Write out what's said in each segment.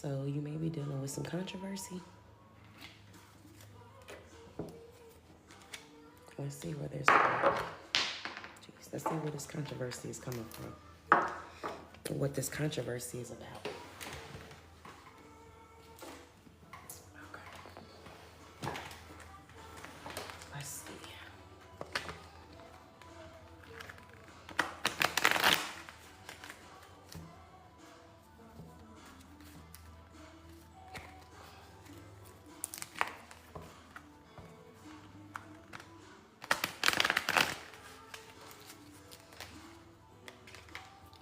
So you may be dealing with some controversy. Let's see where there's. Jeez, let's see where this controversy is coming from. And what this controversy is about. Okay. Let's see.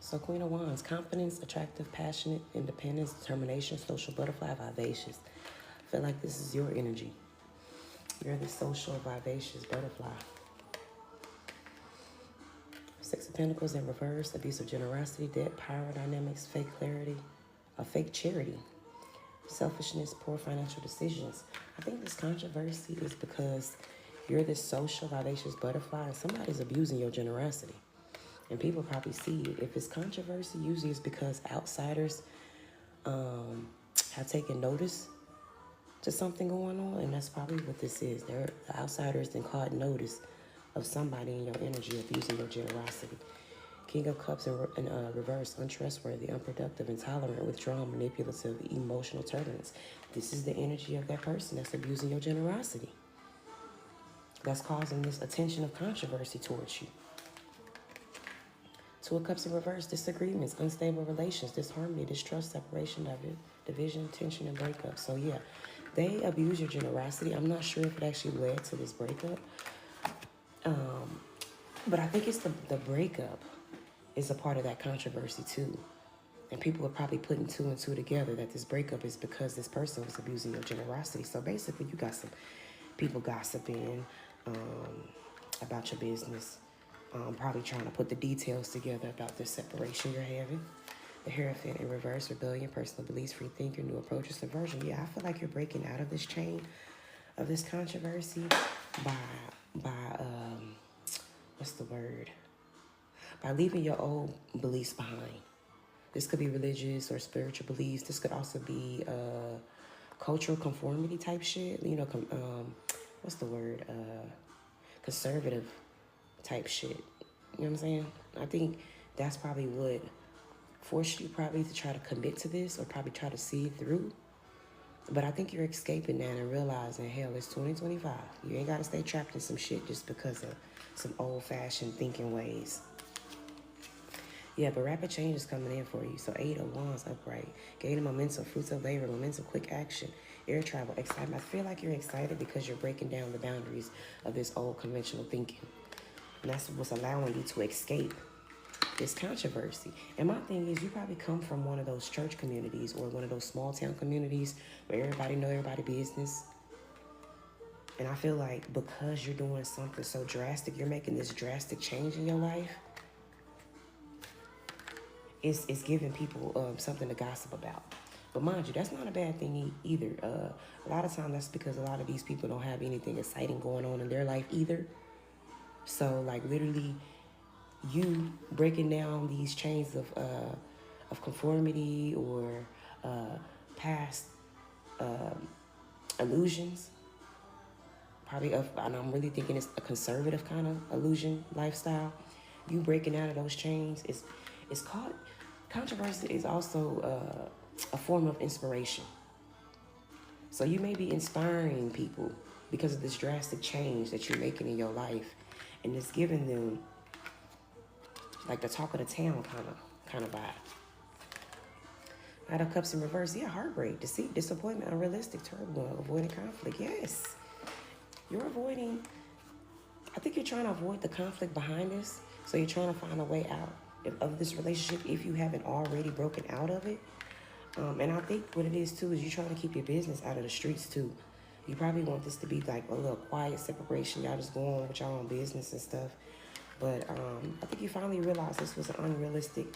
So Queen of Wands, confidence, attractive, passionate, independence, determination, social butterfly, vivacious. I feel like this is your energy. You're the social, vivacious butterfly. Six of Pentacles in reverse, abuse of generosity, debt, power dynamics, fake clarity, a fake charity, selfishness, poor financial decisions. I think this controversy is because you're this social, vivacious butterfly and somebody's abusing your generosity. And people probably see it. If it's controversy, usually it's because outsiders have taken notice to something going on, and that's probably what this is. The outsiders then caught notice of somebody in your energy abusing your generosity. King of Cups in reverse, untrustworthy, unproductive, intolerant, withdrawn, manipulative, emotional turbulence. This is the energy of that person that's abusing your generosity. That's causing this attention of controversy towards you. Two of Cups in reverse, disagreements, unstable relations, disharmony, distrust, separation, division, tension, and breakup. So yeah, they abuse your generosity. I'm not sure if it actually led to this breakup. But I think it's the breakup is a part of that controversy too. And people are probably putting two and two together that this breakup is because this person was abusing your generosity. So basically you got some people gossiping about your business. Probably trying to put the details together about this separation you're having. The Hierophant in reverse, rebellion, personal beliefs, free thinker, new approaches, subversion. Yeah, I feel like you're breaking out of this chain of this controversy by what's the word? By leaving your old beliefs behind. This could be religious or spiritual beliefs. This could also be cultural conformity type shit. You know, what's the word? Conservative type shit. You know what I'm saying? I think that's probably what forced you probably to try to commit to this or probably try to see it through. But I think you're escaping that and realizing, hell, it's 2025. You ain't got to stay trapped in some shit just because of some old-fashioned thinking ways. Yeah, but rapid change is coming in for you. So 8 of Wands upright. Gaining momentum, fruits of labor, momentum, quick action, air travel, excitement. I feel like you're excited because you're breaking down the boundaries of this old conventional thinking. And that's what's allowing you to escape this controversy. And my thing is, you probably come from one of those church communities or one of those small town communities where everybody know everybody's business. And I feel like because you're doing something so drastic, you're making this drastic change in your life, it's giving people something to gossip about. But mind you, that's not a bad thing either. A lot of times that's because a lot of these people don't have anything exciting going on in their life either. So like literally you breaking down these chains of conformity or past illusions, probably and I'm really thinking it's a conservative kind of illusion lifestyle. You breaking out of those chains is called controversy. Is also a form of inspiration. So you may be inspiring people because of this drastic change that you're making in your life, and it's giving them like the talk of the town kind of vibe. Knight of Cups in reverse. Yeah, heartbreak, deceit, disappointment, unrealistic, turmoil, avoiding conflict. Yes, you're avoiding. I think you're trying to avoid the conflict behind this. So you're trying to find a way out of this relationship if you haven't already broken out of it. And I think what it is too is you're trying to keep your business out of the streets too. You probably want this to be like a little quiet separation. Y'all just go on with your own business and stuff. But I think you finally realized this was an unrealistic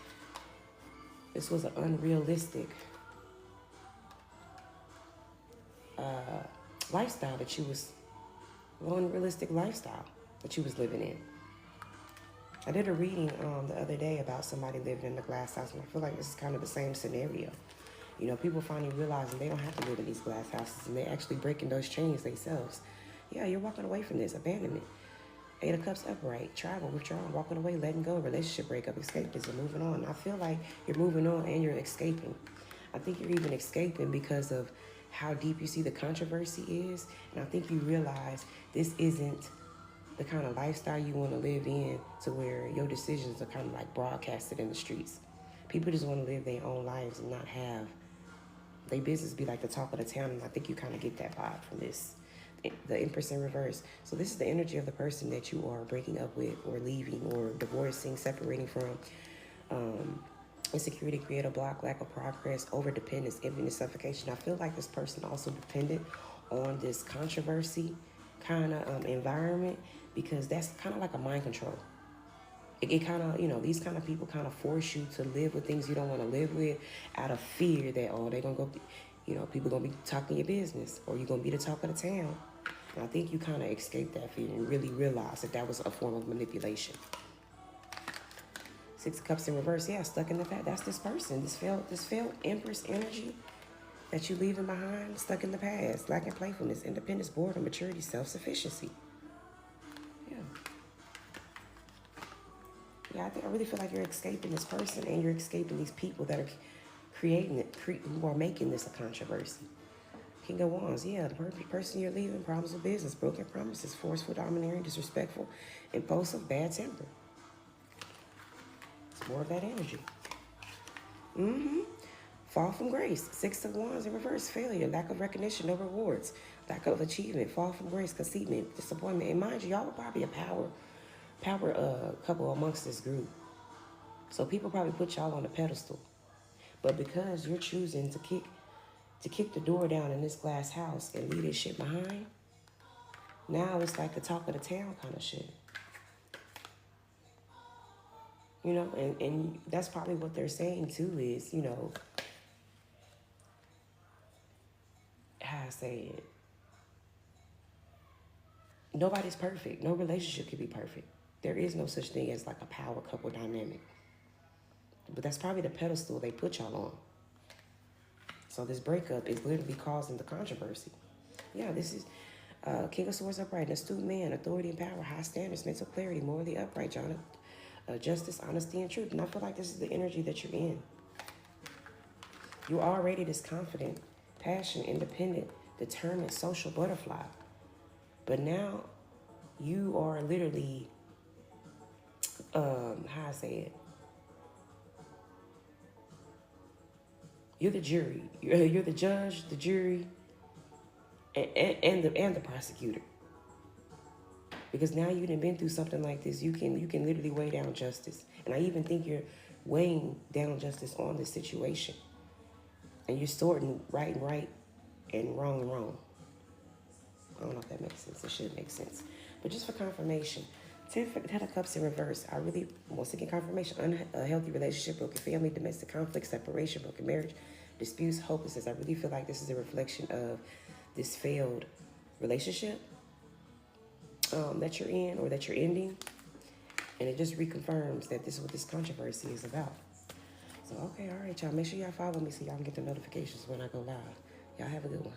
lifestyle that you was, unrealistic lifestyle that you was living in. I did a reading the other day about somebody living in the glass house, and I feel like this is kind of the same scenario. You know, people finally realizing they don't have to live in these glass houses, and they're actually breaking those chains themselves. Yeah, you're walking away from this abandonment. Eight of Cups upright, travel, withdrawing, walking away, letting go, relationship breakup, escapism, moving on. I feel like you're moving on and you're escaping. I think you're even escaping because of how deep you see the controversy is. And I think you realize this isn't the kind of lifestyle you want to live in, to where your decisions are kind of like broadcasted in the streets. People just want to live their own lives and not have their business be like the talk of the town. And I think you kind of get that vibe from this. The Empress in reverse. So this is the energy of the person that you are breaking up with, or leaving, or divorcing, separating from. Insecurity, create a block, lack of progress, over dependence, emptiness, suffocation. I feel like this person also dependent on this controversy kind of environment, because that's kind of like a mind control. It kind of, you know, these kind of people kind of force you to live with things you don't want to live with, out of fear that, oh, they're going to go, you know, people going to be talking your business, or you're going to be the talk of the town. And I think you kind of escaped that fear and really realized that that was a form of manipulation. Six of Cups in reverse. Yeah, stuck in the past. That's this person. This failed Empress energy that you leaving behind, stuck in the past. Lacking playfulness, independence, boredom, maturity, self-sufficiency. Yeah. Yeah, I really feel like you're escaping this person, and you're escaping these people that are creating it, who are making this a controversy. King of Wands, yeah, the person you're leaving, problems with business, broken promises, forceful, domineering, disrespectful, impulsive, bad temper. It's more of that energy. Fall from grace. Six of Wands in reverse, failure, lack of recognition, no rewards, lack of achievement, fall from grace, conceitment, disappointment. And mind you, y'all are probably a power couple amongst this group. So people probably put y'all on a pedestal. But because you're choosing to kick the door down in this glass house and leave this shit behind, now it's like the talk of the town kind of shit. You know, and that's probably what they're saying too, is, you know, how I say it, nobody's perfect. No relationship can be perfect. There is no such thing as like a power couple dynamic. But that's probably the pedestal they put y'all on. So this breakup is literally causing the controversy. Yeah, this is King of Swords upright, an astute man, authority and power, high standards, mental clarity, morally upright, Jonathan. Justice, honesty, and truth. And I feel like this is the energy that you're in. You're already this confident, passionate, independent, determined, social butterfly. But now you are literally, how I say it, you're the jury. You're the judge, the jury, and the prosecutor. Because now you've been through something like this, you can literally weigh down justice. And I even think you're weighing down justice on this situation. And you're sorting right and wrong. I don't know if that makes sense. It should make sense. But just for confirmation, 10 of Cups in reverse. I really, once again, confirmation, unhealthy relationship, broken family, domestic conflict, separation, broken marriage, disputes, hopelessness. I really feel like this is a reflection of this failed relationship that you're in, or that you're ending. And it just reconfirms that this is what this controversy is about. So, okay, all right, y'all. Make sure y'all follow me so y'all can get the notifications when I go live. Y'all have a good one.